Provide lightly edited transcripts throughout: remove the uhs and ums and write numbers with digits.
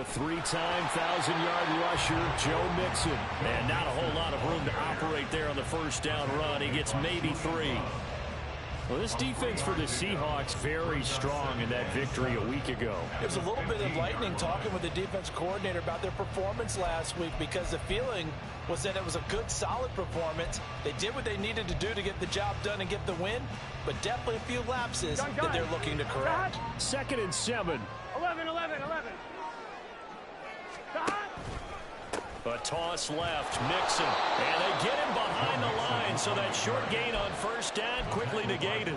three-time 1,000-yard rusher, Joe Mixon. And not a whole lot of room to operate there on the first down run. He gets maybe 3. Well, this defense for the Seahawks very strong in that victory a week ago. It was a little bit enlightening talking with the defense coordinator about their performance last week, because the feeling was that it was a good, solid performance. They did what they needed to do to get the job done and get the win, but definitely a few lapses that they're looking to correct. 2nd and 7. 11. A toss left, Mixon, and they get him behind the line, so that short gain on first down quickly negated.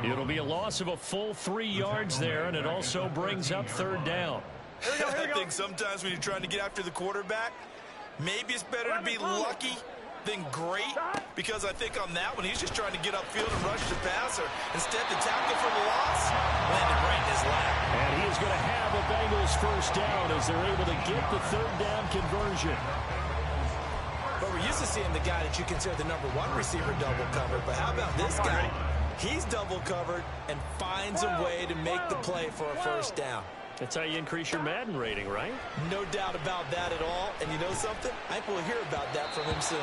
It'll be a loss of a full 3 yards there, and it also brings up 3rd down. I think sometimes when you're trying to get after the quarterback, maybe it's better to be lucky than great, because I think on that one, he's just trying to get upfield and rush the passer. Instead, the tackle for the loss landed right in his lap. And he is going to have the Bengals first down as they're able to get the 3rd down conversion. But we're used to seeing the guy that you consider the #1 receiver double covered. But how about this guy? He's double covered and finds a way to make the play for a first down. That's how you increase your Madden rating, right? No doubt about that at all. And you know something? I think we'll hear about that from him soon.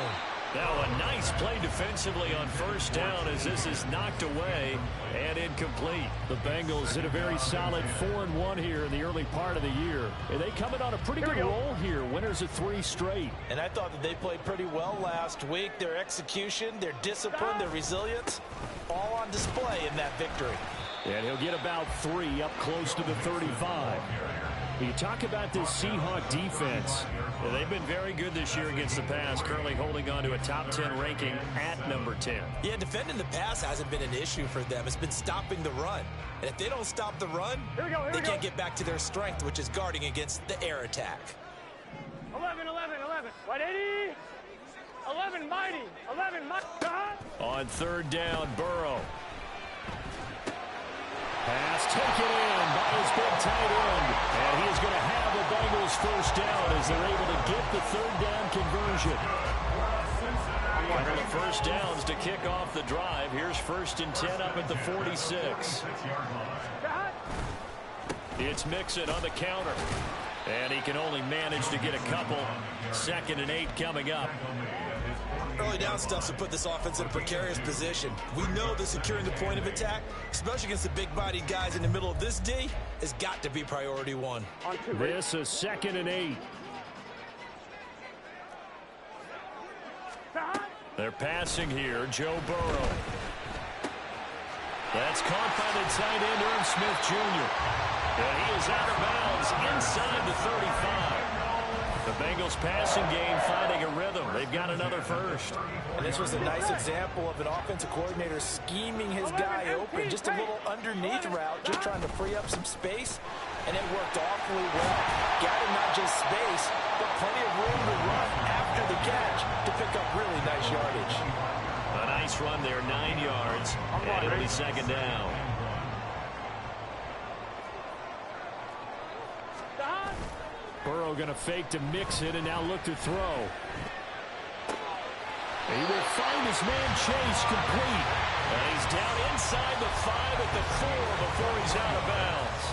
Now a nice play defensively on first down as this is knocked away and incomplete. The Bengals did a very solid 4-1 here in the early part of the year. And they come in on a pretty good roll here. Winners of 3 straight. And I thought that they played pretty well last week. Their execution, their discipline, their resilience, all on display in that victory. And he'll get about 3 up close to the 35. You talk about this Seahawk defense. Well, they've been very good this year against the pass, currently holding on to a top 10 ranking at #10. Yeah, defending the pass hasn't been an issue for them. It's been stopping the run. And if they don't stop the run, they can't get back to their strength, which is guarding against the air attack. 11. 180. 11 mighty. 11 mighty. On 3rd down, Burrow. Pass taken in by his big tight end. And he is going to have the Bengals first down as they're able to get the 3rd down conversion. And the first downs to kick off the drive. Here's 1st and 10 up at the 46. It's Mixon on the counter. And he can only manage to get a couple. 2nd and 8 coming up. Early down stuff to put this offense in a precarious position. We know that securing the point of attack, especially against the big-bodied guys in the middle of this D, has got to be priority 1. This is 2nd and 8. They're passing here. Joe Burrow. That's caught by the tight end, Irv Smith Jr. And he is out of bounds inside the 35. The Bengals passing game finding a rhythm. They've got another first. And this was a nice example of an offensive coordinator scheming his guy open. Just a little underneath route, just trying to free up some space. And it worked awfully well. Got him not just space, but plenty of room to run after the catch to pick up really nice yardage. A nice run there, 9 yards. And it'll be 2nd down. Burrow going to fake to Mixon and now look to throw. He will find his man Chase complete. And he's down inside the 5 at the 4 before he's out of bounds.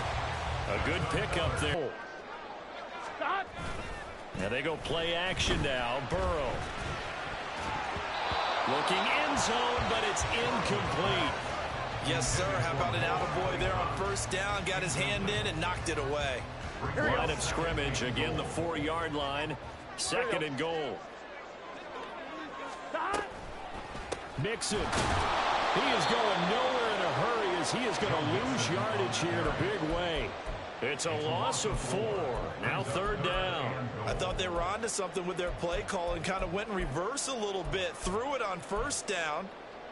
A good pickup there. And they go play action now. Burrow. Looking end zone, but it's incomplete. Yes, sir. How about an attaboy there on first down? Got his hand in and knocked it away. Line of scrimmage, again the 4-yard line. 2nd and goal. Mixon. He is going nowhere in a hurry as he is going to lose yardage here in a big way. It's a loss of 4. Now 3rd down. I thought they were onto something with their play call and kind of went in reverse a little bit. Threw it on first down,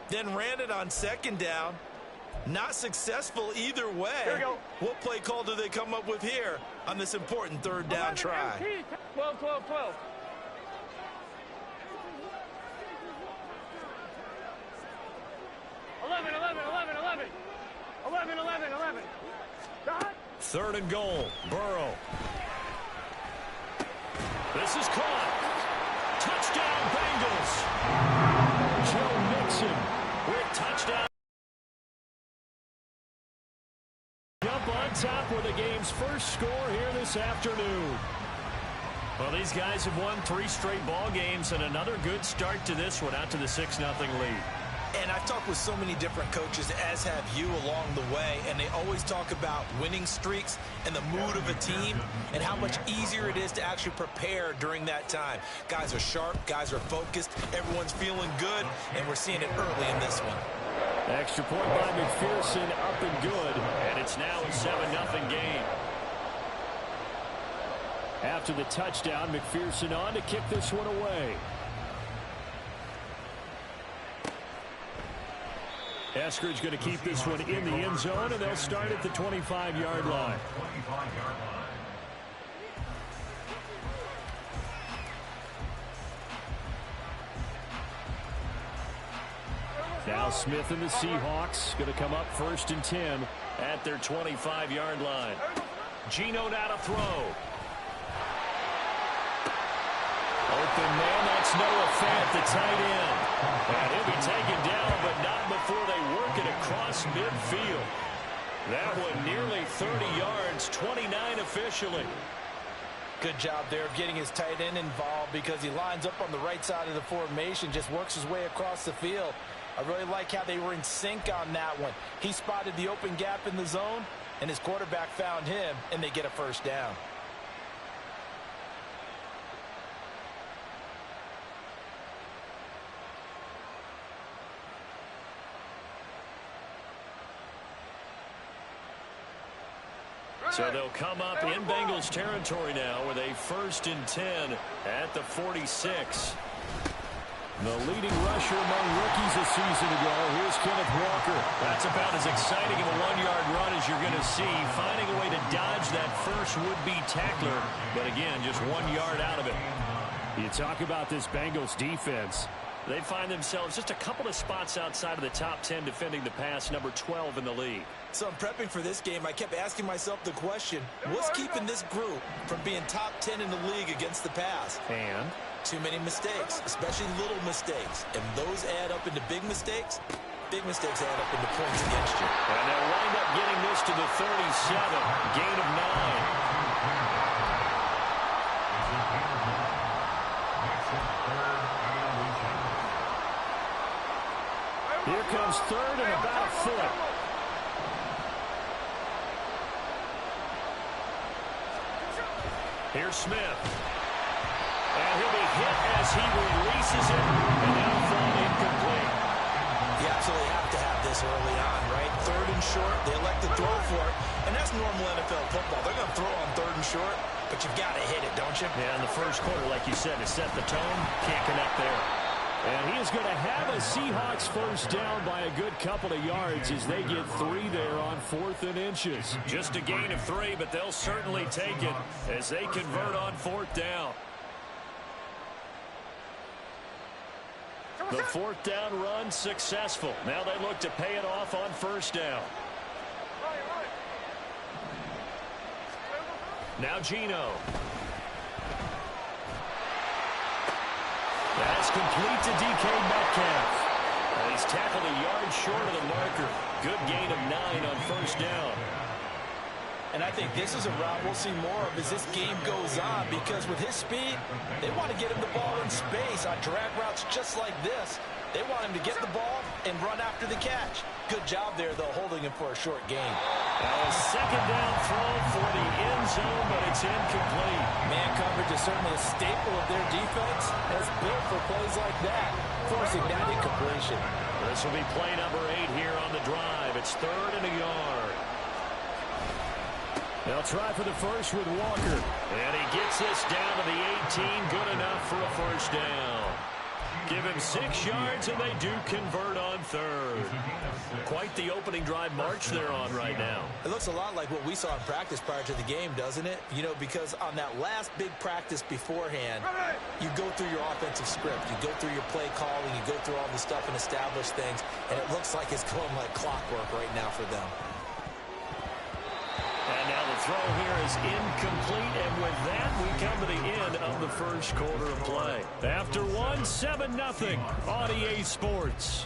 then ran it on 2nd down. Not successful either way. What play call do they come up with here on this important 3rd down try? 12. 11. 3rd and goal. Burrow. This is caught. Touchdown, Bengals. Joe Mixon with touchdown. Jump on top where the game Bengals' first score here this afternoon. Well, these guys have won 3 straight ball games and another good start to this one out to the 6-0 lead. And I've talked with so many different coaches, as have you, along the way, and they always talk about winning streaks and the mood of a team and how much easier it is to actually prepare during that time. Guys are sharp, guys are focused, everyone's feeling good, and we're seeing it early in this one. Extra point by McPherson, up and good, and it's now a 7-0 game. After the touchdown, McPherson on to kick this one away. Eskridge going to keep this one in the end zone, and they'll start at the 25-yard line. Now Smith and the Seahawks going to come up 1st and 10 at their 25-yard line. Geno now to throw. Open man, that's Noah Fant, the tight end. And he'll be taken down, but not before they work it across midfield. That one nearly 30 yards, 29 officially. Good job there of getting his tight end involved because he lines up on the right side of the formation, just works his way across the field. I really like how they were in sync on that one. He spotted the open gap in the zone, and his quarterback found him, and they get a first down. So they'll come up in Bengals territory now with a 1st and 10 at the 46. The leading rusher among rookies a season ago. Here's Kenneth Walker. That's about as exciting of a 1-yard run as you're going to see. Finding a way to dodge that first would-be tackler. But again, just 1 yard out of it. You talk about this Bengals defense. They find themselves just a couple of spots outside of the top 10 defending the pass, number 12 in the league. So I'm prepping for this game. I kept asking myself the question, what's keeping this group from being top 10 in the league against the pass? And too many mistakes, especially little mistakes. And those add up into big mistakes. Big mistakes add up into points against you. And they'll wind up getting this to the 37. Gain of 9. Here comes 3rd and about a foot. Here's Smith. And he'll be hit as he releases it. And now thrown incomplete. You absolutely have to have this early on, right? 3rd and short, they elect to throw for it. And that's normal NFL football. They're going to throw on 3rd and short, but you've got to hit it, don't you? Yeah, in the first quarter, like you said, to set the tone, can't connect there. And he is going to have a Seahawks first down by a good couple of yards as they get 3 there on 4th and inches. Just a gain of 3, but they'll certainly take it as they convert on 4th down. The 4th down run successful. Now they look to pay it off on 1st down. Now Geno. That's complete to DK Metcalf. And he's tackled a yard short of the marker. Good gain of 9 on 1st down. And I think this is a route we'll see more of as this game goes on, because with his speed, they want to get him the ball in space on drag routes just like this. They want him to get the ball and run after the catch. Good job there, though, holding him for a short gain. Now a 2nd down throw for the end zone, but it's incomplete. Man coverage is certainly a staple of their defense. It's built for plays like that, forcing that incompletion. This will be play number 8 here on the drive. It's 3rd and a yard. They'll try for the first with Walker. And he gets this down to the 18. Good enough for a first down. Give him 6 yards, and they do convert on 3rd. Quite the opening drive march they're on right now. It looks a lot like what we saw in practice prior to the game, doesn't it? You know, because on that last big practice beforehand, you go through your offensive script. You go through your play calling. You go through all the stuff and establish things. And it looks like it's going like clockwork right now for them. And now the throw here is incomplete, and with that, we come to the end of the first quarter of play. After 1, 7-0 on EA Sports.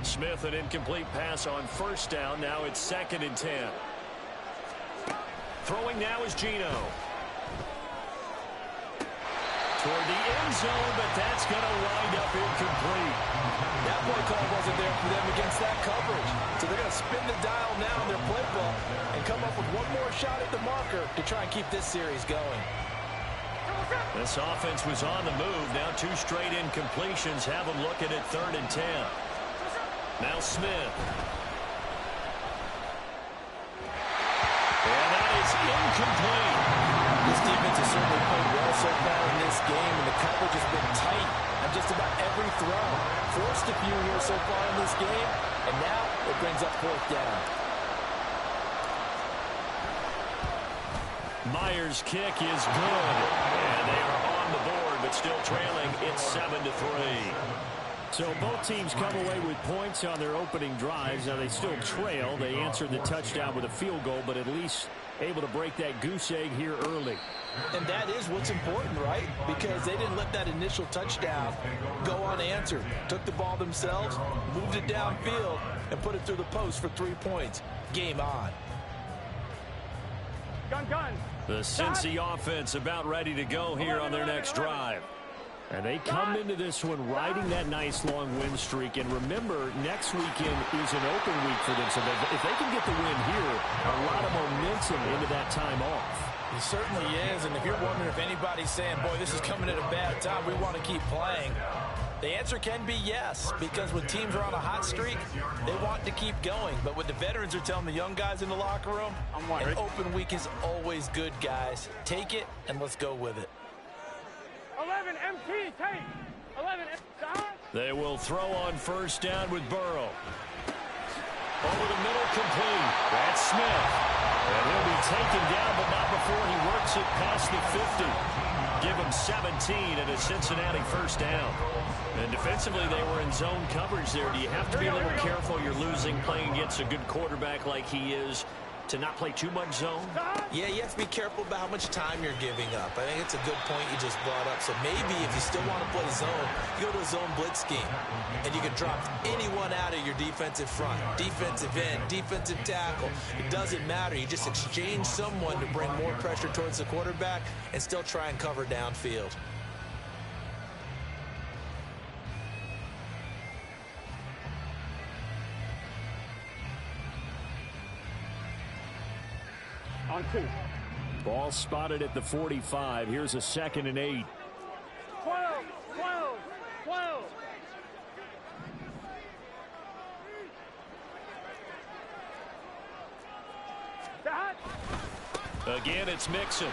Smith, an incomplete pass on first down. Now it's 2nd and 10. Throwing now is Geno. Toward the end zone, but that's going to wind up incomplete. That play call wasn't there for them against that coverage. So they're going to spin the dial now in their playbook and come up with one more shot at the marker to try and keep this series going. This offense was on the move. Now 2 straight incompletions have them looking at 3rd and 10. Now Smith. And that is incomplete. This defense has certainly played well so far in this game, and the coverage has been tight on just about every throw. Forced a few here so far in this game, and now it brings up 4th down. Myers' kick is good. And they are on the board, but still trailing. It's 7-3. So both teams come away with points on their opening drives. Now they still trail. They answered the touchdown with a field goal, but at least able to break that goose egg here early. And that is what's important, right? Because they didn't let that initial touchdown go unanswered. Took the ball themselves, moved it downfield, and put it through the post for 3 points. Game on. Gun. The Cincy offense about ready to go here on their next drive. And they come into this one riding that nice long win streak. And remember, next weekend is an open week for them. So if they can get the win here, a lot of momentum into that time off. It certainly is. And if you're wondering if anybody's saying, boy, this is coming at a bad time, we want to keep playing, the answer can be yes. Because when teams are on a hot streak, they want to keep going. But what the veterans are telling the young guys in the locker room, an open week is always good, guys. Take it and let's go with it. 11 MT, take. 11 They will throw on first down with Burrow. Over the middle, complete. That's Smith. And he'll be taken down, but not before he works it past the 50. Give him 17 and a Cincinnati first down. And defensively, they were in zone coverage there. Do you have to be a little careful? You're losing playing against a good quarterback like he is, to not play too much zone? Yeah, you have to be careful about how much time you're giving up. I think it's a good point you just brought up. So maybe if you still want to play zone, you go to a zone blitz scheme. And you can drop anyone out of your defensive front. Defensive end, defensive tackle. It doesn't matter. You just exchange someone to bring more pressure towards the quarterback and still try and cover downfield. On 2. Ball spotted at the 45. Here's a 2nd and 8. 12. Again, it's Mixon.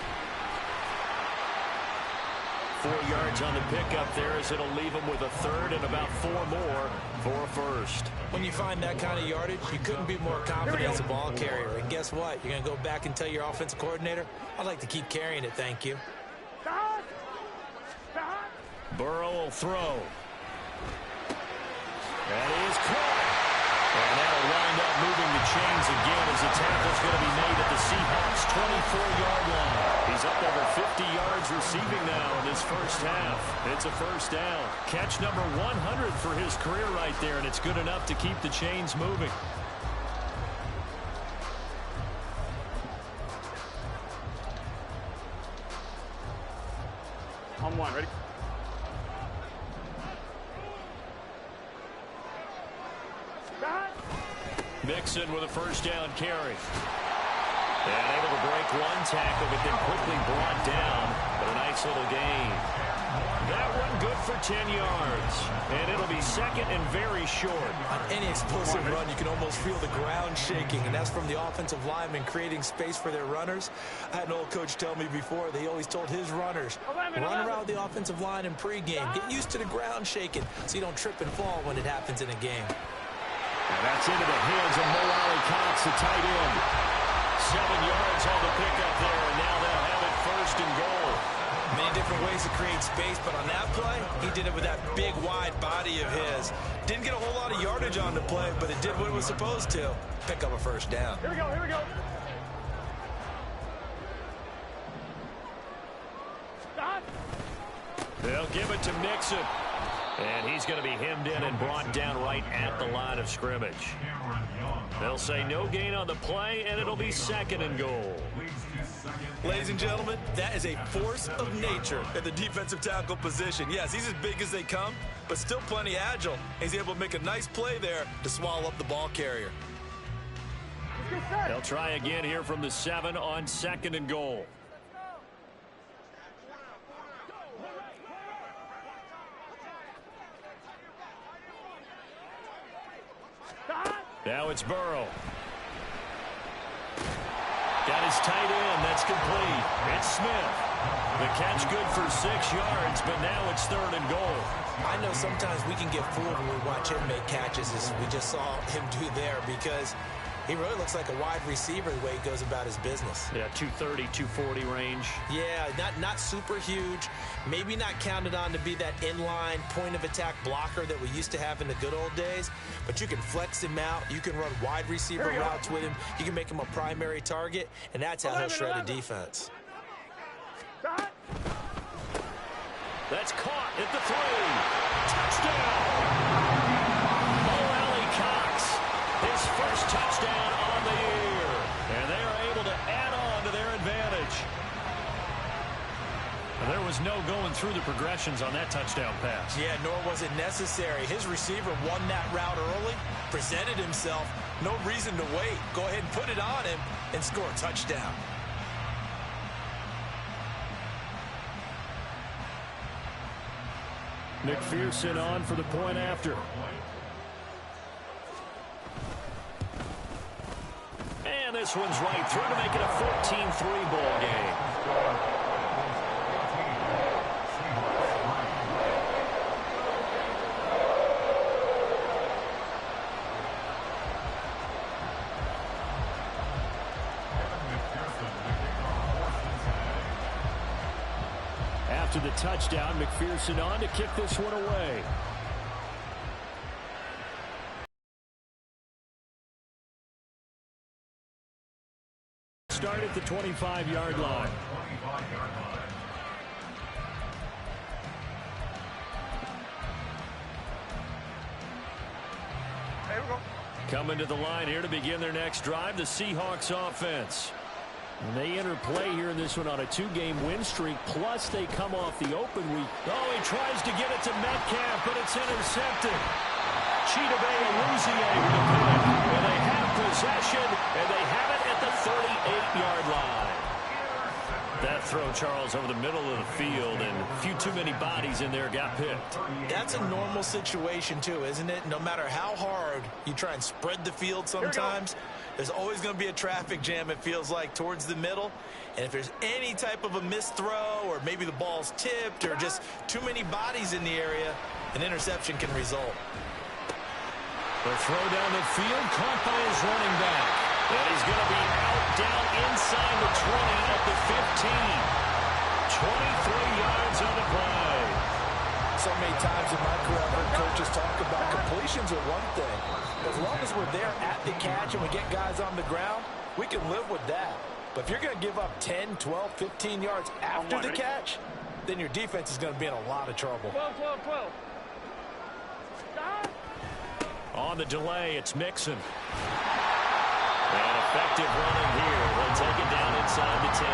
4 yards on the pickup there as it'll leave him with a 3rd and about 4 more for a first. When you find that kind of yardage, you couldn't be more confident as a ball carrier. And guess what? You're going to go back and tell your offensive coordinator, I'd like to keep carrying it, thank you. Burrow will throw. That is caught. And that'll wind up moving the chains again as the tackle's going to be made at the Seahawks' 24-yard line. He's up over 50 yards receiving now in this first half. It's a first down. Catch number 100 for his career right there, and it's good enough to keep the chains moving. On 1, ready? Mixon with a first down carry. And able to break one tackle, but then quickly brought down. But a nice little gain. That one good for 10 yards. And it'll be 2nd and very short. On any explosive run, you can almost feel the ground shaking, and that's from the offensive linemen creating space for their runners. I had an old coach tell me before, they always told his runners, run around the offensive line in pregame. Get used to the ground shaking so you don't trip and fall when it happens in a game. And that's into the hands of Mo Alley-Cox, the tight end. 7 yards on the pickup there, and now they'll have it 1st and goal. Many different ways to create space, but on that play, he did it with that big, wide body of his. Didn't get a whole lot of yardage on the play, but it did what it was supposed to. Pick up a first down. Here we go. They'll give it to Mixon. And he's going to be hemmed in and brought down right at the line of scrimmage. They'll say no gain on the play, and it'll be 2nd and goal. Ladies and gentlemen, that is a force of nature at the defensive tackle position. Yes, he's as big as they come, but still plenty agile. He's able to make a nice play there to swallow up the ball carrier. They'll try again here from the 7 on 2nd and goal. Now it's Burrow. Got his tight end. That's complete. It's Smith. The catch good for 6 yards, but now it's 3rd and goal. I know sometimes we can get fooled when we watch him make catches, as we just saw him do there, because he really looks like a wide receiver the way he goes about his business. Yeah, 230, 240 range. Yeah, not super huge. Maybe not counted on to be that inline point-of-attack blocker that we used to have in the good old days. But you can flex him out. You can run wide receiver routes with him. You can make him a primary target, and that's how he'll shred a defense. That's caught at the 3. Touchdown! His first touchdown on the year. And they are able to add on to their advantage. And there was no going through the progressions on that touchdown pass. Yeah, nor was it necessary. His receiver won that route early, presented himself. No reason to wait. Go ahead and put it on him and score a touchdown. McPherson on for the point after. And this one's right through to make it a 14-3 ball game. After the touchdown, McPherson on to kick this one away. Start at the 25-yard line. There we go. Coming to the line here to begin their next drive, the Seahawks offense. And they enter play here in this one on a 2-game win streak, plus they come off the open week. Oh, he tries to get it to Metcalf, but it's intercepted. Chidobe Awuzie with the pick. And they have possession, and they have it at the 38-yard line. That throw, Charles, over the middle of the field, and a few too many bodies in there got picked. That's a normal situation, too, isn't it? No matter how hard you try and spread the field sometimes, there's always going to be a traffic jam, it feels like, towards the middle. And if there's any type of a missed throw, or maybe the ball's tipped, or just too many bodies in the area, an interception can result. The throw down the field, caught by his running back. And he's going to be out down inside the 20 at the 15. 23 yards on the play. So many times in my career, I've heard coaches talk about completions are one thing. As long as we're there at the catch and we get guys on the ground, we can live with that. But if you're going to give up 10, 12, 15 yards after the catch, then your defense is going to be in a lot of trouble. 12, 12, 12. Stop. On the delay, it's Mixon. And effective running here. They'll take it down inside the 10.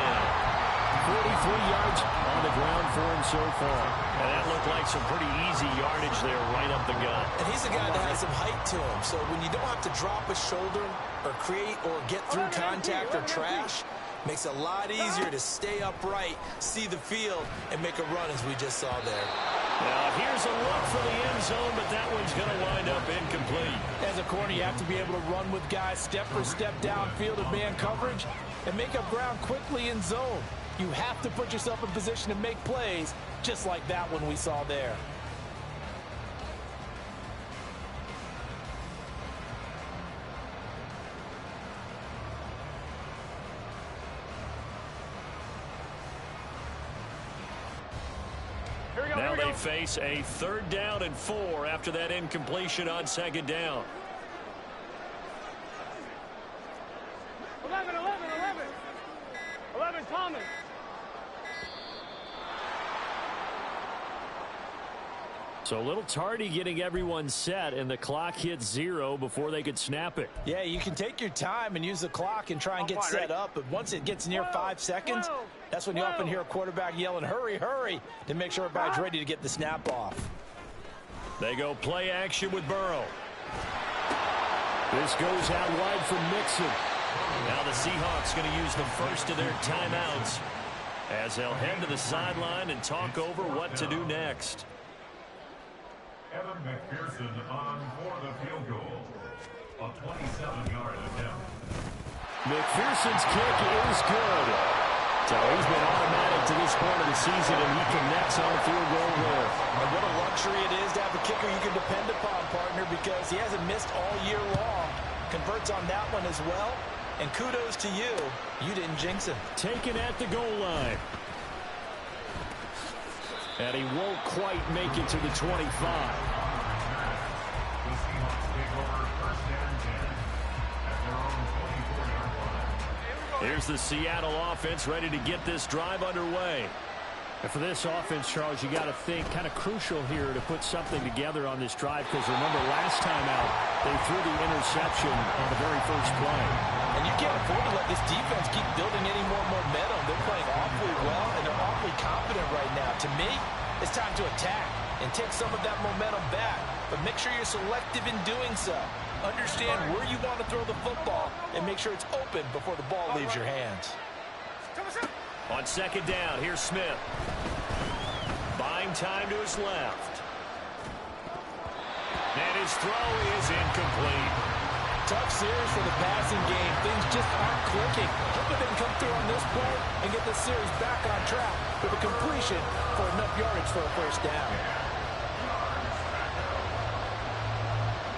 43 yards on the ground for him so far. And that looked like some pretty easy yardage there right up the gut. And he's a guy that has some height to him. So when you don't have to drop a shoulder or create or get through contact or trash, makes it a lot easier to stay upright, see the field, and make a run as we just saw there. Now here's a look for the end zone, but that one's going to wind up incomplete. As a corner, you have to be able to run with guys step for step downfield of man coverage and make up ground quickly in zone. You have to put yourself in position to make plays, just like that one we saw there. Now they face a 3rd down and 4 after that incompletion on 2nd down. 11, 11, 11. 11, Thomas. So a little tardy getting everyone set, and the clock hits 0 before they could snap it. Yeah, you can take your time and use the clock and try and get set up, but once it gets near 5 seconds, that's when you often hear a quarterback yelling, hurry, hurry, to make sure everybody's ready to get the snap off. They go play action with Burrow. This goes out wide from Mixon. Now the Seahawks going to use the first of their timeouts as they'll head to the sideline and talk over what to do next. Evan McPherson on for the field goal. A 27-yard attempt. McPherson's kick is good. So he's been automatic to this point of the season, and he connects on a field goal there. And what a luxury it is to have a kicker you can depend upon, partner, because he hasn't missed all year long. Converts on that one as well. And kudos to you. You didn't jinx him. Taken at the goal line. And he won't quite make it to the 25. The Seahawks take over first and 10 at their own 24-yard line. Here's the Seattle offense ready to get this drive underway. And for this offense, Charles, you got to think kind of crucial here to put something together on this drive, because remember last time out they threw the interception on the very first play. And you can't afford to let this defense keep building any more momentum. They're playing awfully well, and they're awfully confident right now. To me, it's time to attack and take some of that momentum back, but make sure you're selective in doing so. Understand where you want to throw the football and make sure it's open before the ball leaves your hands. On second down, here's Smith. Buying time to his left. And his throw is incomplete. Tough series for the passing game. Things just aren't clicking. Hoping they can come through on this play and get the series back on track with a completion for enough yardage for a first down.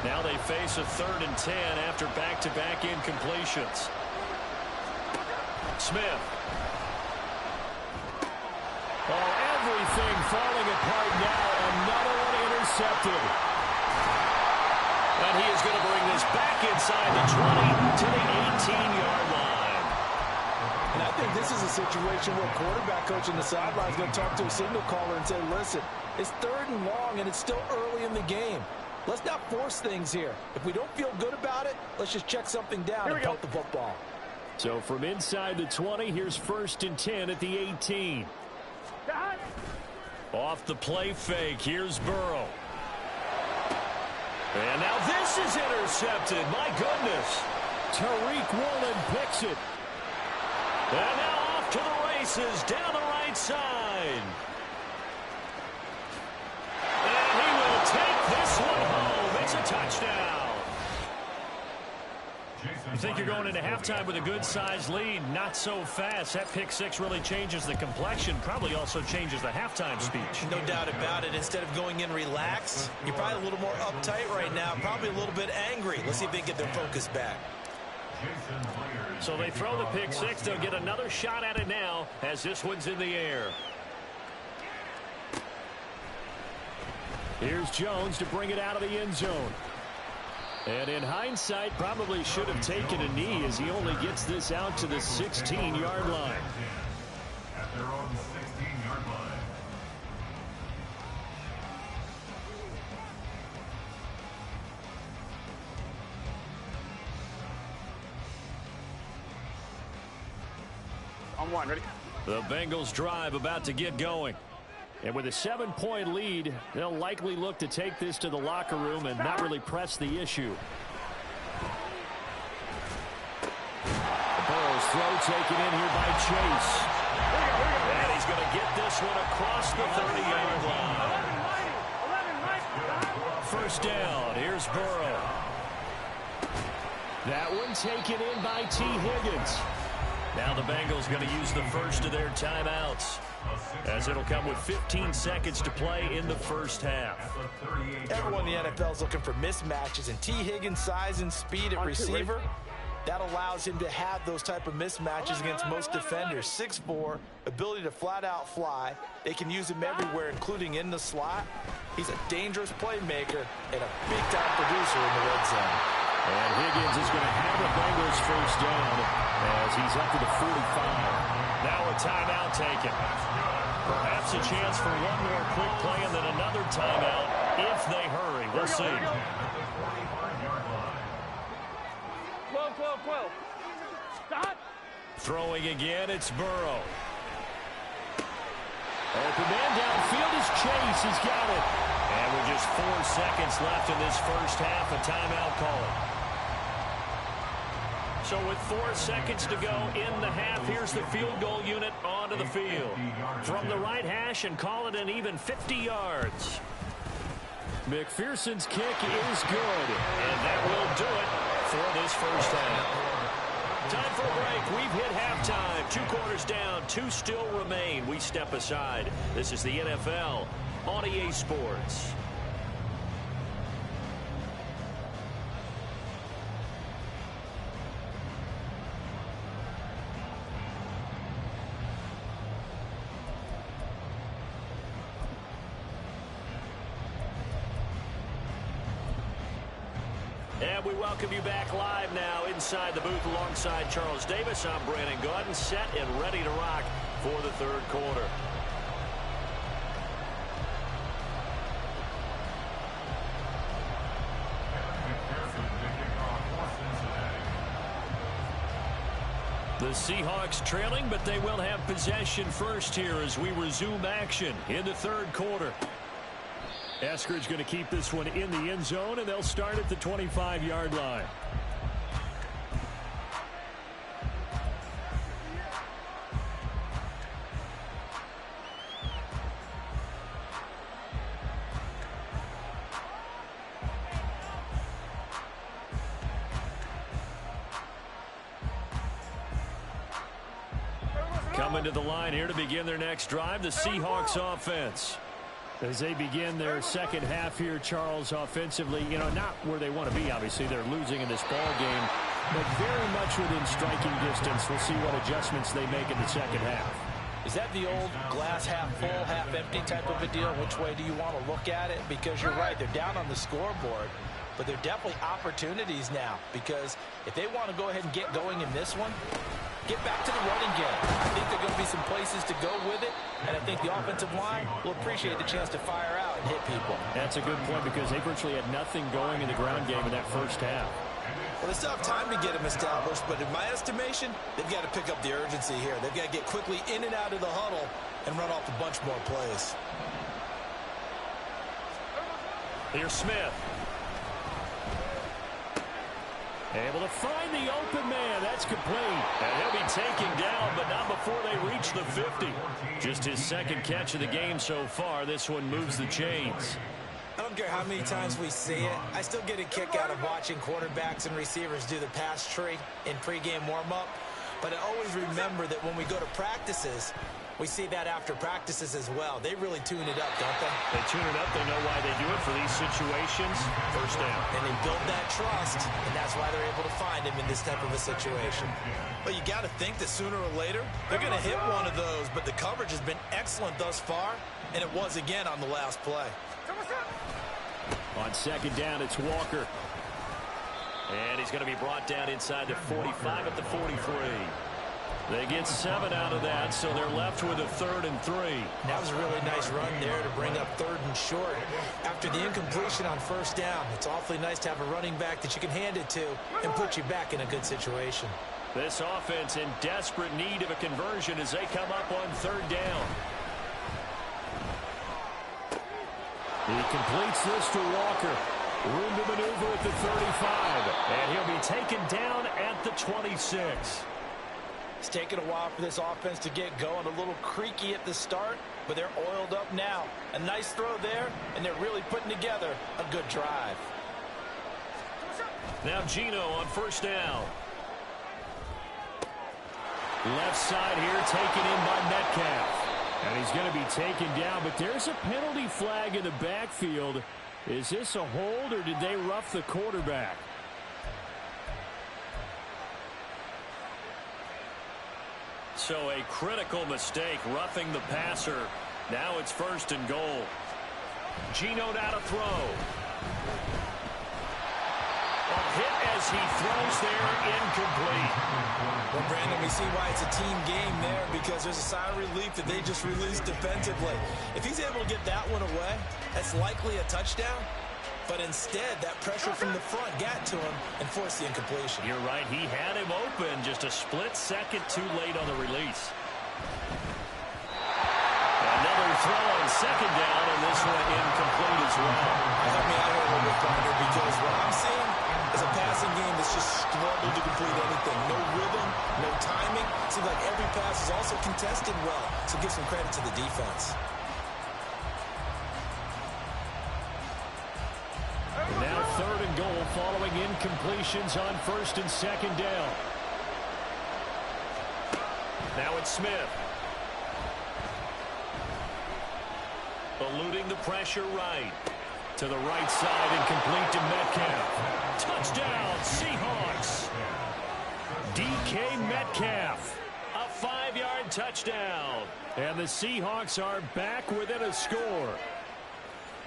Now they face a 3rd and 10 after back-to-back incompletions. Smith. Oh, everything falling apart now. Another one intercepted. And he is going to bring this back inside the 20 to the 18-yard line. And I think this is a situation where a quarterback coach on the sideline is going to talk to a signal caller and say, listen, it's 3rd and long and it's still early in the game. Let's not force things here. If we don't feel good about it, let's just check something down and punt the football. So from inside the 20, here's 1st and 10 at the 18. Off the play fake, here's Burrow. And now this is intercepted. My goodness. Tariq Woolen picks it. And now off to the races down the right side. And he will take this one home. It's a touchdown. You think you're going into halftime with a good-sized lead. Not so fast. That pick six really changes the complexion. Probably also changes the halftime speech. No doubt about it. Instead of going in relaxed, you're probably a little more uptight right now. Probably a little bit angry. Let's see if they get their focus back. So they throw the pick six. They'll get another shot at it now as this one's in the air. Here's Jones to bring it out of the end zone. And in hindsight, probably should have taken a knee as he only gets this out to the 16-yard line. At their own 16-yard line. On one, ready? The Bengals drive about to get going. And with a 7-point lead, they'll likely look to take this to the locker room and not really press the issue. Burrow's throw taken in here by Chase. And he's going to get this one across the 30-yard line. First down. Here's Burrow. That one taken in by T. Higgins. Now the Bengals going to use the first of their timeouts, as it'll come with 15 seconds to play in the first half. Everyone in the NFL is looking for mismatches, and T. Higgins' size and speed at receiver, that allows him to have those type of mismatches against most defenders. 6'4", ability to flat-out fly. They can use him everywhere, including in the slot. He's a dangerous playmaker and a big-time producer in the red zone. And Higgins is going to have the Bengals first down as he's up to the 45. Now a timeout taken. Perhaps a chance for one more quick play and then another timeout if they hurry. We'll see. 12. Stop. Throwing again, it's Burrow. Open man downfield is Chase. He's got it. And with just 4 seconds left in this first half, a timeout call. So with 4 seconds to go in the half, here's the field goal unit onto the field. From the right hash and call it an even 50 yards. McPherson's kick is good. And that will do it for this first half. Time for a break. We've hit halftime. 2 quarters down. 2 still remain. We step aside. This is the NFL on EA Sports. And we welcome you back live now inside the booth alongside Charles Davis. I'm Brandon Gaudin, set and ready to rock for the third quarter. The Seahawks trailing, but they will have possession first here as we resume action in the third quarter. Eskridge going to keep this one in the end zone, and they'll start at the 25-yard line. Coming to the line here to begin their next drive, the Seahawks offense. As they begin their second half here, Charles, offensively, not where they want to be, obviously. They're losing in this ball game, but very much within striking distance. We'll see what adjustments they make in the second half. Is that the old glass half full, half empty type of a deal? Which way do you want to look at it? Because you're right, they're down on the scoreboard, but they're definitely opportunities now. Because if they want to go ahead and get going in this one, get back to the running game. I think there are going to be some places to go with it, and I think the offensive line will appreciate the chance to fire out and hit people. That's a good point because they virtually had nothing going in the ground game in that first half. Well, they still have time to get them established, but in my estimation, they've got to pick up the urgency here. They've got to get quickly in and out of the huddle and run off a bunch more plays. Here's Smith. Able to find the open man. That's complete. And he'll be taken down, but not before they reach the 50. Just his second catch of the game so far. This one moves the chains. I don't care how many times we see it. I still get a kick out of watching quarterbacks and receivers do the pass tree in pregame warm-up. But I always remember that when we go to practices, we see that after practices as well. They really tune it up, don't they? They tune it up. They know why they do it for these situations. First down. And they build that trust, and that's why they're able to find him in this type of a situation. Well, you got to think that sooner or later, they're going to hit one of those, but the coverage has been excellent thus far, and it was again on the last play. On second down, it's Walker. And he's going to be brought down inside the 45 at the 43. They get 7 out of that, so they're left with a 3rd and 3. That was a really nice run there to bring up 3rd and short. After the incompletion on first down, it's awfully nice to have a running back that you can hand it to and put you back in a good situation. This offense in desperate need of a conversion as they come up on 3rd down. He completes this to Walker. Room to maneuver at the 35. And he'll be taken down at the 26. It's taken a while for this offense to get going. A little creaky at the start, but they're oiled up now. A nice throw there, and they're really putting together a good drive. Now Gino on first down. Left side here taken in by Metcalf. And he's going to be taken down, but there's a penalty flag in the backfield. Is this a hold, or did they rough the quarterback? So a critical mistake, roughing the passer. Now it's 1st and goal. Gino now to throw. hit as he throws there, incomplete. Well, Brandon, we see why it's a team game there, because there's a sigh of relief that they just released defensively. If he's able to get that one away, that's likely a touchdown. But instead, that pressure from the front got to him and forced the incompletion. You're right. He had him open, just a split second too late on the release. Another throw on second down, and this one incomplete as well. Help me out here a little bit, Carter, because what I'm seeing is a passing game that's just struggled to complete anything. No rhythm, no timing. Seems like every pass is also contested well, so give some credit to the defense. Now 3rd and goal following incompletions on 1st and 2nd down. Now it's Smith. Eluding the pressure right. To the right side and complete to Metcalf. Touchdown, Seahawks. DK Metcalf. A 5-yard touchdown. And the Seahawks are back within a score.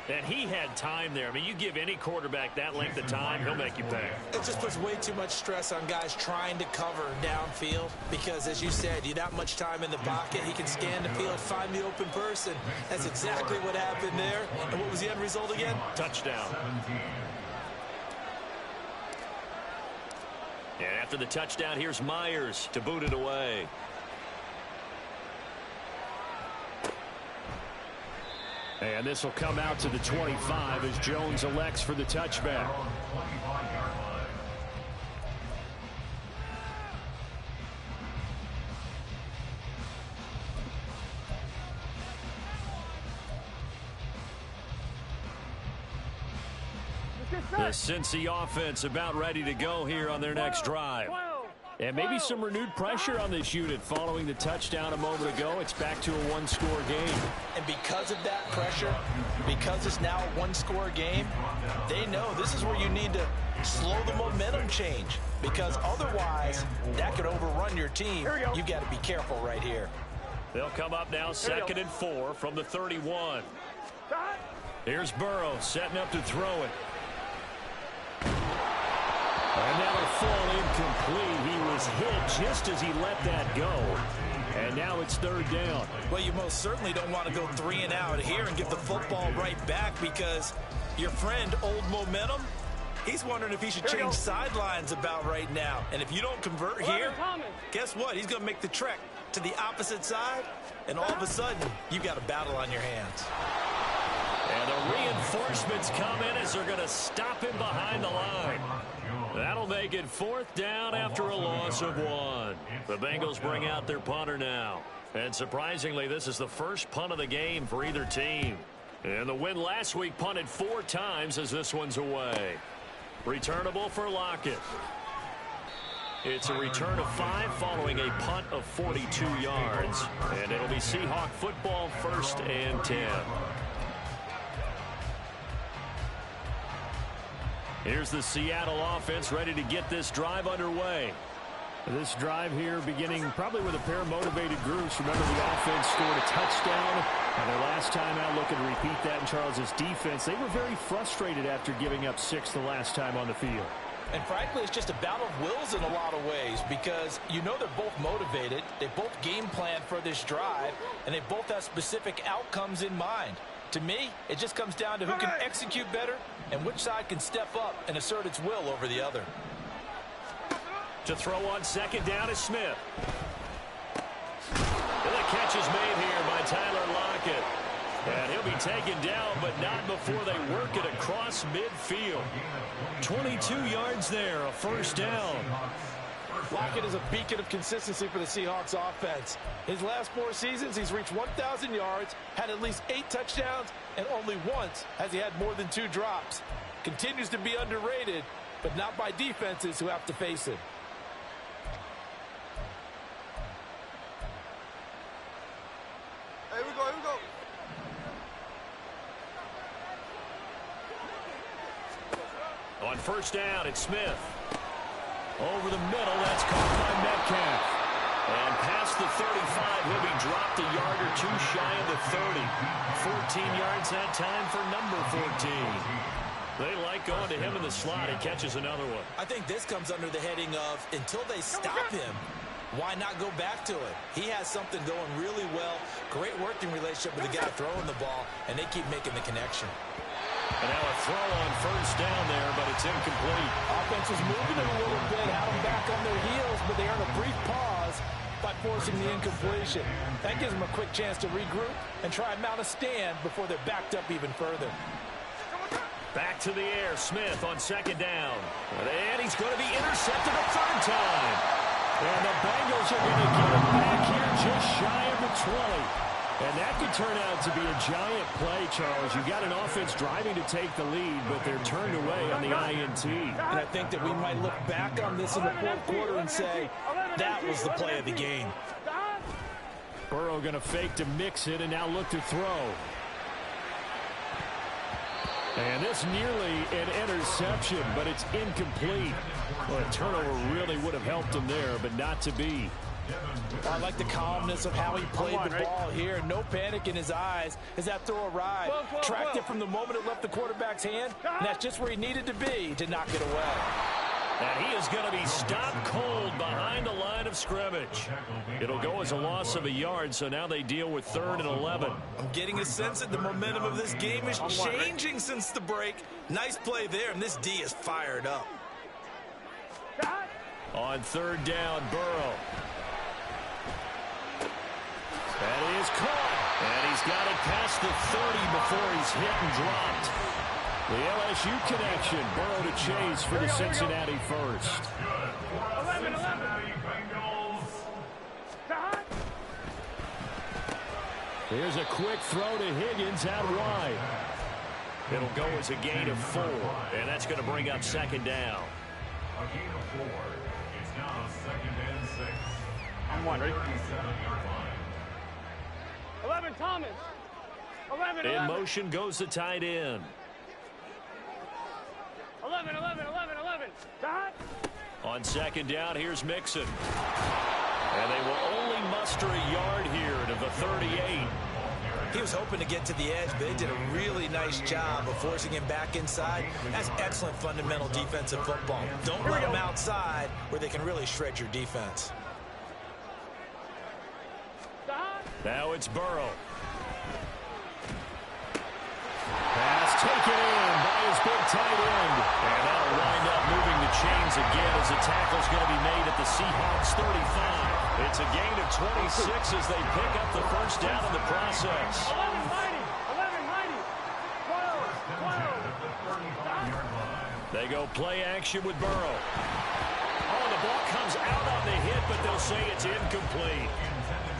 And he had time there. I mean, you give any quarterback that length of time, he'll make you pay. It just puts way too much stress on guys trying to cover downfield because, as you said, you that much time in the pocket. He can scan the field, find the open person. That's exactly what happened there. And what was the end result again? Touchdown. And after the touchdown, here's Myers to boot it away. And this will come out to the 25 as Jones elects for the touchback. The Cincy offense about ready to go here on their next drive. And maybe some renewed pressure on this unit following the touchdown a moment ago. It's back to a one-score game. And because of that pressure, because it's now a one-score game, they know this is where you need to slow the momentum change. Because otherwise, that could overrun your team. You've got to be careful right here. They'll come up now 2nd and 4 from the 31. Here's Burrow setting up to throw it. And that'll fall incomplete. He was hit just as he let that go. And now it's 3rd down. Well, you most certainly don't want to go 3 and out here and give the football right back because your friend, Old Momentum, he's wondering if he should change sidelines about right now. And if you don't convert here, guess what? He's going to make the trek to the opposite side, and all of a sudden, you've got a battle on your hands. And the reinforcements come in as they're going to stop him behind the line. That'll make it 4th down after a loss of 1. The Bengals bring out their punter now. And surprisingly, this is the first punt of the game for either team. And the win last week punted 4 times as this one's away. Returnable for Lockett. It's a return of 5 following a punt of 42 yards. And it'll be Seahawk football 1st and 10. Here's the Seattle offense ready to get this drive underway. This drive here beginning probably with a pair of motivated groups. Remember, the offense scored a touchdown. And their last time out, looking to repeat that in Charles's defense. They were very frustrated after giving up 6 the last time on the field. And frankly, it's just a battle of wills in a lot of ways because you know they're both motivated. They both game plan for this drive, and they both have specific outcomes in mind. To me, it just comes down to who can execute better and which side can step up and assert its will over the other. To throw on 2nd down is Smith. And the catch is made here by Tyler Lockett. And he'll be taken down, but not before they work it across midfield. 22 yards there, a 1st down. Lockett is a beacon of consistency for the Seahawks offense. His last 4 seasons, he's reached 1,000 yards, had at least 8 touchdowns, and only once has he had more than 2 drops. Continues to be underrated, but not by defenses who have to face him. Here we go. On 1st down, it's Smith. Over the middle, that's caught by Metcalf. And past the 35, he'll be dropped a yard or 2 shy of the 30. 14 yards that time for number 14. They like going to him in the slot. He catches another one. I think this comes under the heading of until they stop him, why not go back to it? He has something going really well. Great working relationship with the guy throwing the ball, and they keep making the connection. And now a throw on first down there, but it's incomplete. Offense was moving it a little bit, had them back on their heels, but they earned a brief pause by forcing the incompletion. That gives them a quick chance to regroup and try and mount a stand before they're backed up even further. Back to the air, Smith on second down. And he's going to be intercepted a third time. And the Bengals are going to get him back here just shy of the 20. And that could turn out to be a giant play, Charles. You've got an offense driving to take the lead, but they're turned away on the INT. And I think that we might look back on this in the fourth quarter and say, that was the play of the game. Burrow going to fake to mix it and now look to throw. And this nearly an interception, but it's incomplete. Well, a turnover really would have helped him there, but not to be. Well, I like the calmness of how he played the ball here. No panic in his eyes as that throw arrived. Tracked it from the moment it left the quarterback's hand, and that's just where he needed to be to knock it away. And he is going to be stopped cold behind the line of scrimmage. It'll go as a loss of a yard, so now they deal with 3rd and 11. I'm getting a sense that the momentum of this game is changing since the break. Nice play there, and this D is fired up. On 3rd down, Burrow. And he is caught. And he's got it past the 30 before he's hit and dropped. The LSU connection, Burrow to Chase for the Cincinnati first. 11-11. Here's a quick throw to Higgins out wide. It'll go as a gain of 4, and that's going to bring up 2nd down. A gain of 4. It's now 2nd and 6. I'm wondering. 37-yard line. 11, Thomas. 11. In motion goes the tight end. 11. On 2nd down, here's Mixon. And they will only muster a yard here to the 38. He was hoping to get to the edge, but they did a really nice job of forcing him back inside. That's excellent fundamental defensive football. Don't let him outside where they can really shred your defense. Now it's Burrow. Pass taken in by his big tight end. And that'll wind up moving the chains again as the tackle's going to be made at the Seahawks 35. It's a gain of 26 as they pick up the first down in the process. 11, mighty. 12. They go play action with Burrow. Oh, the ball comes out on the hit, but they'll say it's incomplete.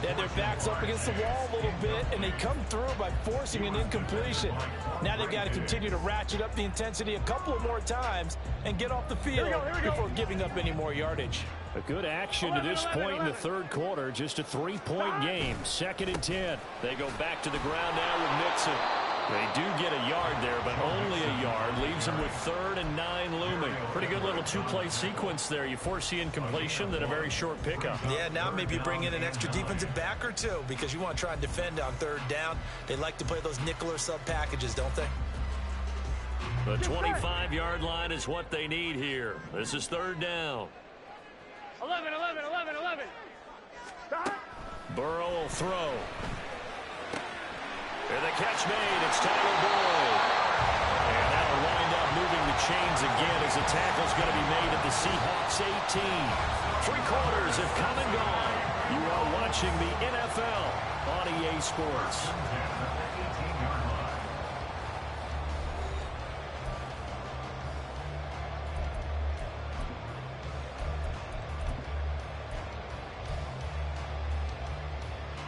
They had their backs up against the wall a little bit, and they come through by forcing an incompletion. Now they've got to continue to ratchet up the intensity a couple of more times and get off the field before giving up any more yardage. A good action to this point in the 3rd quarter. Just a 3-point game. 2nd and 10. They go back to the ground now with Mixon. They do get a yard there, but only a yard. Leaves them with 3rd and 9 looming. Pretty good little 2-play sequence there. You force the incompletion, then a very short pickup. Yeah, now maybe you bring in an extra defensive back or two because you want to try and defend on 3rd down. They like to play those nickel or sub packages, don't they? The 25-yard line is what they need here. This is 3rd down. 11. Burrow will throw. And the catch made. It's Tyler Boyd. And that'll wind up moving the chains again as the tackle's going to be made at the Seahawks 18. 3 quarters have come and gone. You are watching the NFL on EA Sports.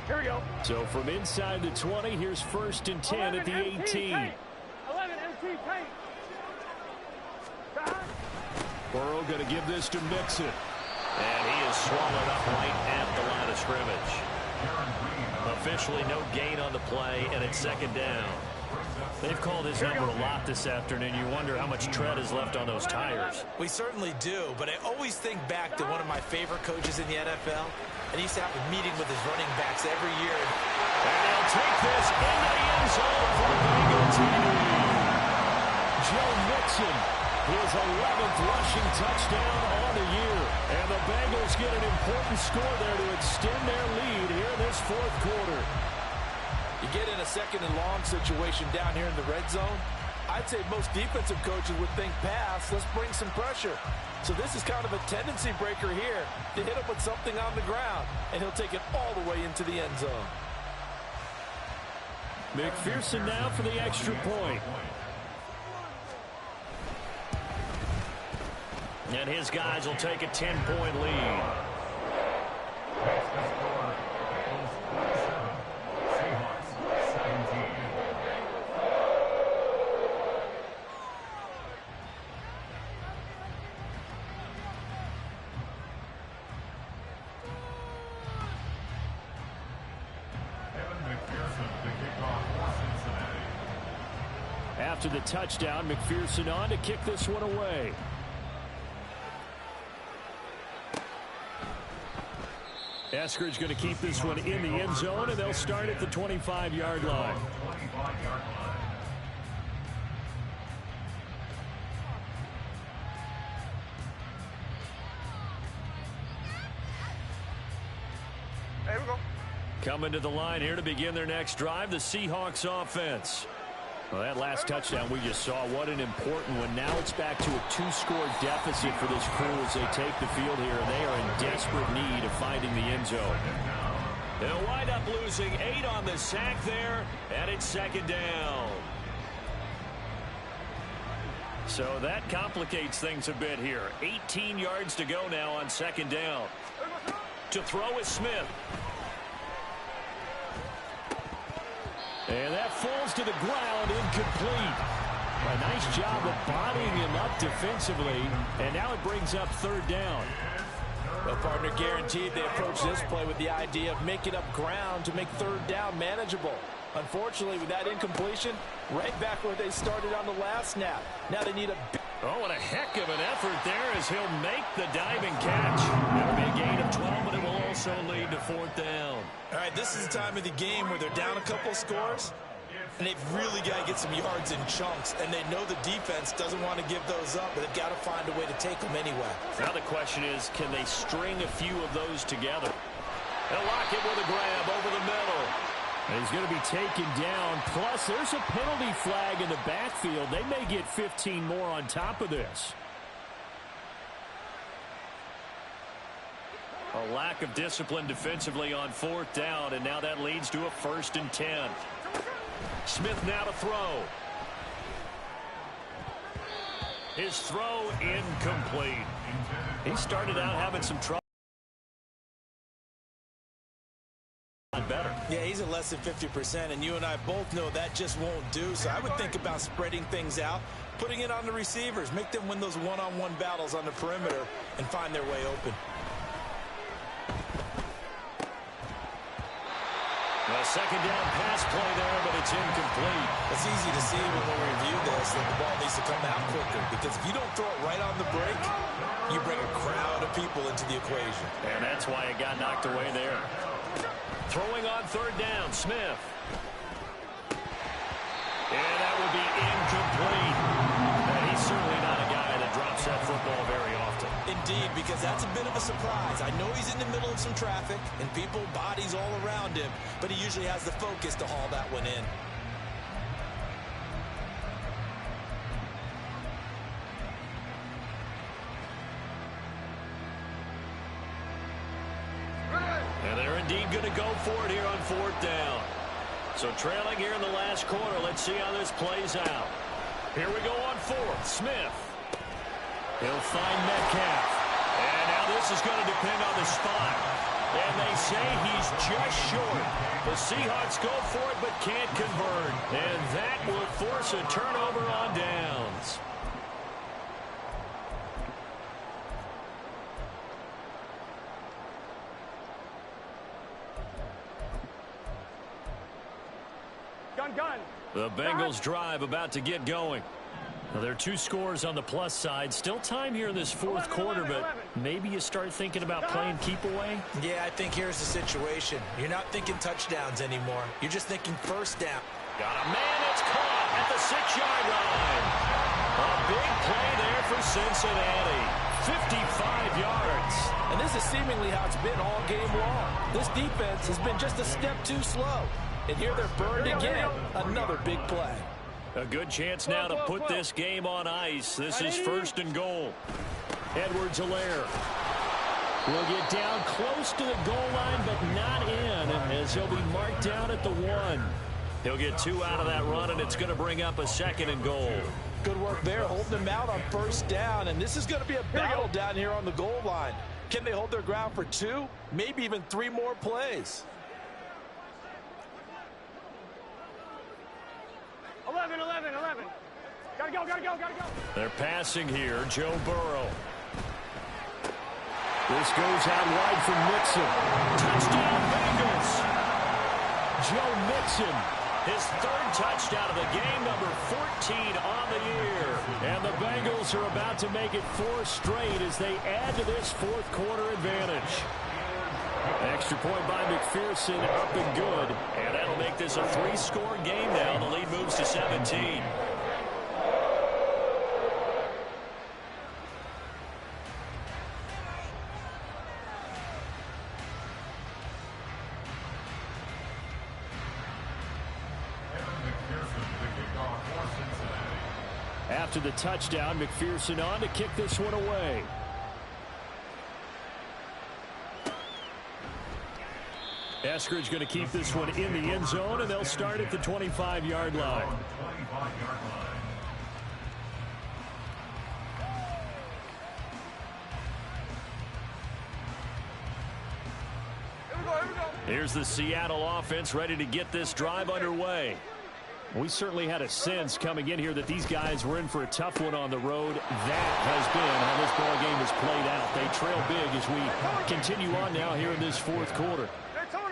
Here we go. So from inside the 20, here's 1st and 10 at the 18. 11 MT tight. Burrow going to give this to Mixon. And he is swallowed up right at the line of scrimmage. Officially no gain on the play, and it's 2nd down. They've called his number a lot this afternoon. You wonder how much tread is left on those tires. We certainly do, but I always think back to one of my favorite coaches in the NFL. And he used to have a meeting with his running backs every year. And they'll take this into the end zone for the Bengal team. Joe Mixon, his 11th rushing touchdown on the year. And the Bengals get an important score there to extend their lead here in this fourth quarter. You get in a second and long situation down here in the red zone, I'd say most defensive coaches would think pass, let's bring some pressure. So this is kind of a tendency breaker here to hit him with something on the ground, and he'll take it all the way into the end zone. McPherson now for the extra point. And his guys will take a 10-point lead. After the touchdown, McPherson on to kick this one away. Eskridge going to keep this one in the end zone, and they'll start at the 25-yard line. There we go. Coming to the line here to begin their next drive, the Seahawks offense. Well, that last touchdown we just saw, what an important one. Now it's back to a 2-score deficit for this crew as they take the field here, and they are in desperate need of finding the end zone. They'll wind up losing 8 on the sack there, and it's second down. So that complicates things a bit here. 18 yards to go now on second down. To throw is Smith. And that falls to the ground, incomplete. A nice job of bodying him up defensively, and now it brings up third down. Well, partner, guaranteed they approach this play with the idea of making up ground to make third down manageable. Unfortunately, with that incompletion, right back where they started on the last snap. Now they need a big... Oh, what a heck of an effort there as he'll make the diving catch. That'll be a gain of 12, but it will also lead to fourth down. All right, this is the time of the game where they're down a couple scores, and they've really got to get some yards in chunks, and they know the defense doesn't want to give those up, but they've got to find a way to take them anyway. Now the question is, can they string a few of those together? They'll lock it with a grab over the middle. And he's going to be taken down. Plus, there's a penalty flag in the backfield. They may get 15 more on top of this. A lack of discipline defensively on fourth down, and now that leads to a 1st and 10. Smith now to throw. His throw incomplete. He started out having some trouble. Better. Yeah, he's at less than 50%, and you and I both know that just won't do. So I would think about spreading things out, putting it on the receivers, make them win those one-on-one battles on the perimeter, and find their way open. A second down pass play there, but it's incomplete. It's easy to see when we review this that the ball needs to come out quicker, because if you don't throw it right on the break, you bring a crowd of people into the equation. And that's why it got knocked away there. Throwing on third down, Smith. And that would be incomplete. And he's certainly not a guy that drops that football very often. Indeed, because that's a bit of a surprise. I know he's in the middle of some traffic and people, bodies all around him, but he usually has the focus to haul that one in. And they're indeed going to go for it here on fourth down. So trailing here in the last quarter. Let's see how this plays out. Here we go on fourth. Smith. He'll find Metcalf. And now this is going to depend on the spot. And they say he's just short. The Seahawks go for it but can't convert. And that will force a turnover on downs. Gun. The Bengals drive about to get going. Now, there are 2 scores on the plus side. Still time here in this fourth quarter, but maybe you start thinking about playing keep away. Yeah, I think here's the situation. You're not thinking touchdowns anymore. You're just thinking first down. Got a man that's caught at the 6-yard line. A big play there for Cincinnati. 55 yards. And this is seemingly how it's been all game long. This defense has been just a step too slow. And here they're burned again. Another big play. A good chance now to put this game on ice. This is 1st and goal. Edwards-Helaire will get down close to the goal line, but not in, as he'll be marked down at the 1. He'll get 2 out of that run, and it's going to bring up a 2nd and goal. Good work there, holding them out on 1st down, and this is going to be a battle down here on the goal line. Can they hold their ground for 2, maybe even 3 more plays? 11. Gotta go. They're passing here. Joe Burrow. This goes out wide for Mixon. Touchdown, Bengals. Joe Mixon, his 3rd touchdown of the game, number 14 on the year. And the Bengals are about to make it 4 straight as they add to this 4th quarter advantage. Extra point by McPherson, up and good. And that'll make this a 3-score game now. The lead moves to 17. After the touchdown, McPherson on to kick this one away. Eskridge going to keep this one in the end zone, and they'll start at the 25-yard line. Here's the Seattle offense ready to get this drive underway. We certainly had a sense coming in here that these guys were in for a tough one on the road. That has been how this ball game has played out. They trail big as we continue on now here in this 4th quarter.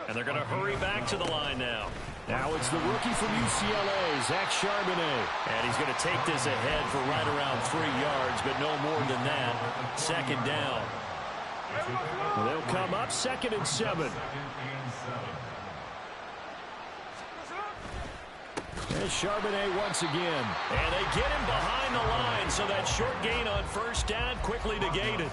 And they're going to hurry back to the line now. Now it's the rookie from UCLA, Zach Charbonnet. And he's going to take this ahead for right around 3 yards, but no more than that. 2nd down. They'll come up 2nd and 7. There's Charbonnet once again. And they get him behind the line, so that short gain on 1st down quickly negated.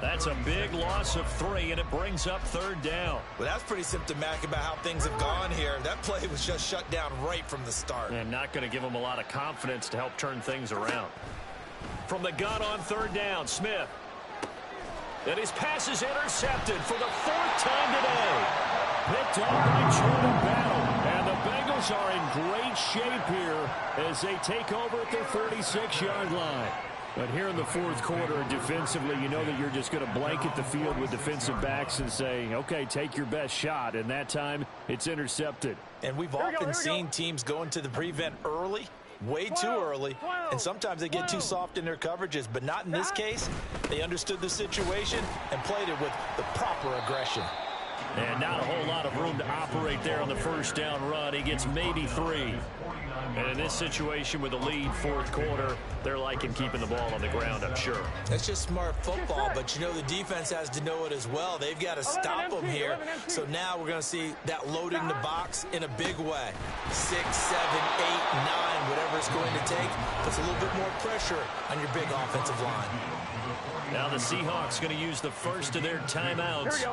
That's a big loss of 3, and it brings up 3rd down. Well, that's pretty symptomatic about how things have gone here. That play was just shut down right from the start. And not going to give them a lot of confidence to help turn things around. From the gun on 3rd down, Smith. And his pass is intercepted for the 4th time today. Picked off by Jordan Battle. And the Bengals are in great shape here as they take over at their 36-yard line. But here in the 4th quarter, defensively, you know that you're just going to blanket the field with defensive backs and say, okay, take your best shot. And that time, it's intercepted. And we've often seen teams go into the prevent early, way too early, and sometimes they get too soft in their coverages. But not in this case. They understood the situation and played it with the proper aggression. And not a whole lot of room to operate there on the 1st down run. He gets maybe 3. And in this situation with a lead 4th quarter, they're liking keeping the ball on the ground, I'm sure. That's just smart football, but you know the defense has to know it as well. They've got to stop them here. So now we're going to see that loading the box in a big way. 6, 7, 8, 9, whatever it's going to take, puts a little bit more pressure on your big offensive line. Now the Seahawks going to use the first of their timeouts.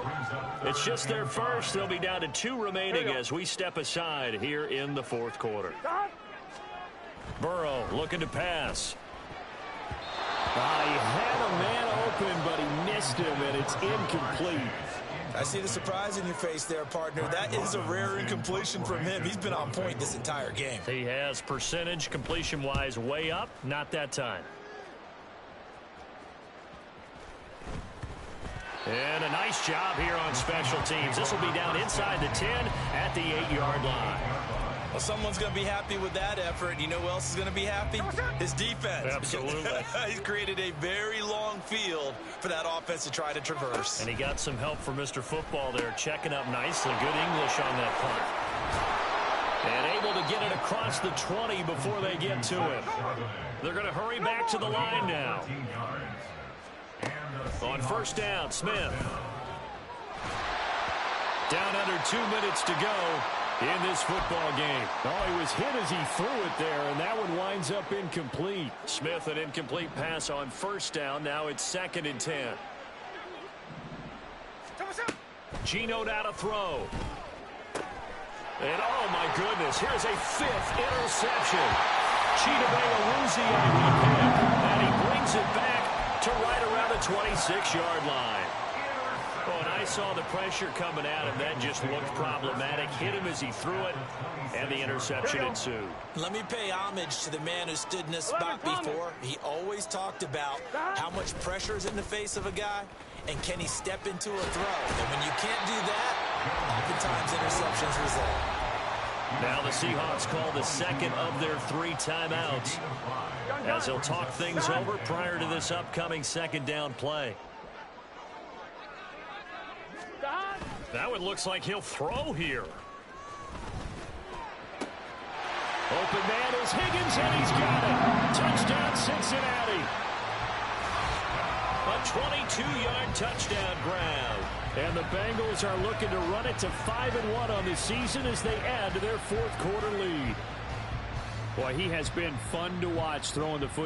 It's just their first. They'll be down to 2 remaining as we step aside here in the 4th quarter. Burrow looking to pass. He had a man open, but he missed him, and it's incomplete. I see the surprise in your face there, partner. That is a rare incompletion from him. He's been on point this entire game. He has percentage completion-wise way up. Not that time. And a nice job here on special teams. This will be down inside the 10 at the 8-yard line. Well, someone's going to be happy with that effort. You know who else is going to be happy? His defense. Absolutely. He's created a very long field for that offense to try to traverse. And he got some help from Mr. Football there, checking up nicely. Good English on that punt. And able to get it across the 20 before they get to it. They're going to hurry back to the line now. On 1st down, Smith. Down under 2 minutes to go. in this football game. Oh, he was hit as he threw it there, and that one winds up incomplete. Smith, an incomplete pass on first down. Now it's 2nd and 10. Geno now to throw. And, oh, my goodness, here's a 5th interception. Chidobe and he brings it back to right around the 26-yard line. Oh, and I saw the pressure coming at him. That just looked problematic. Hit him as he threw it, and the interception ensued. Let me pay homage to the man who stood in this spot before. He always talked about how much pressure is in the face of a guy, and can he step into a throw. And when you can't do that, oftentimes interceptions result. Now the Seahawks call the 2nd of their 3 timeouts as they'll talk things over prior to this upcoming 2nd down play. Now it looks like he'll throw here. Open man is Higgins, and he's got it. Touchdown, Cincinnati. A 22-yard touchdown grab. And the Bengals are looking to run it to 5-1 on the season as they add to their 4th quarter lead. Boy, he has been fun to watch throwing the football.